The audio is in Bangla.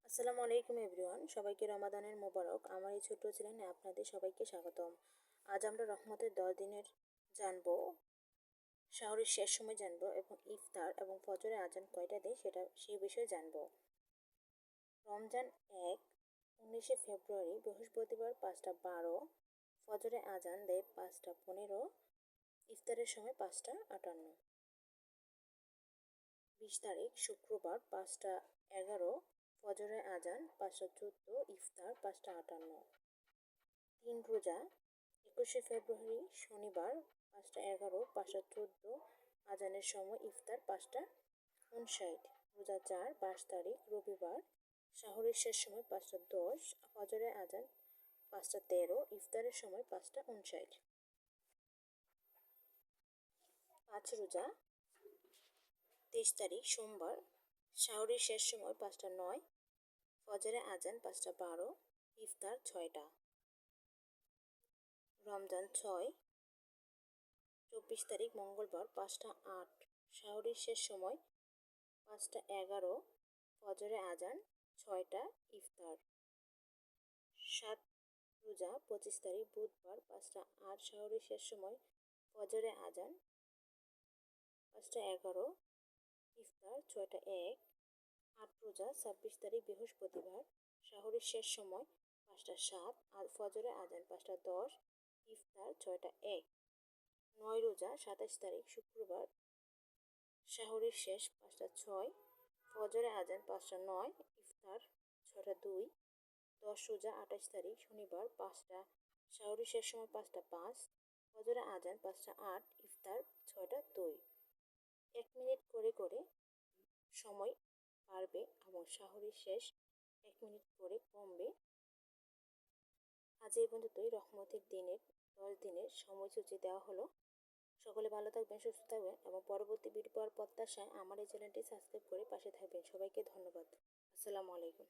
আসসালামু আলাইকুম এভরিওয়ান, সবাইকে রমাদানের মোবারক। আমার এই ছোট্ট চ্যানেলে আপনাদের সবাইকে স্বাগতম। আজ আমরা রহমতের 10 দিনের জানবো, শাহরের শেষ সময় জানবো এবং ইফতার এবং ফজরের আজান কয়টা দেয় সেই বিষয়ে জানবো। রমজান 19শে ফেব্রুয়ারি বৃহস্পতিবার 5টা 12, ফজরের আজান দেয় 5টা 15, ইফতারের সময় 5টা 58। 20 তারিখ শুক্রবার 5টা 11, ফজরের আজান 5টা 14, ইফতার 5টা 58। 3 রোজা 21শে ফেব্রুয়ারি শনিবার 5টা 11, 5টা 14, আজানের সময় ইফতার 5টা 59। রোজা 4 22 তারিখ রবিবার, সাহরের শেষ সময় 5টা 10, ফজরের আজান 5টা 13, ইফতারের সময় 5টা 59। 5 রোজা 23 তারিখ সোমবার, শাহরের শেষ সময় 5টা 9, ফজরের আজান 5টা 12, ইফতার 6টা। রমজান 6 24 তারিখ মঙ্গলবার 5টা 8, শাহরের শেষ সময় 5টা 11, ফজরের আজান 6টা, ইফতার। 7 রোজা 25 তারিখ বুধবার 5টা 8, শাহরের শেষ সময় ফজরের আজান 5টা 11, ইফতার 6টা 1। 8 রোজা 26 তারিখ বৃহস্পতিবার, শাহরের শেষ সময় 5টা 7, আর ফজরের আজান 5টা 10, ইফতার 6টা 1। 9 রোজা 27 তারিখ শুক্রবার, শাহরের শেষ 5টা 6, ফজরের আজান 5টা 9, ইফতার 6টা 2। 10 রোজা 28 তারিখ শনিবার 5টা, শাহরের শেষ সময় 5টা 5, ফজরের আজান 5টা 8, ইফতার 6টা 2। 1 মিনিট করে করে সময় বাড়বে এবং শাহরের শেষ 1 মিনিট করে কমবে। আজ এই পর্যন্তই রহমতের দিনের 10 দিনের সময়সূচি দেওয়া হলো। সকলে ভালো থাকবেন, সুস্থ থাকবেন এবং পরবর্তী ভিডিও পাওয়ার প্রত্যাশায় আমার এই চ্যানেলটি সাবস্ক্রাইব করে পাশে থাকবেন। সবাইকে ধন্যবাদ। আসসালামু আলাইকুম।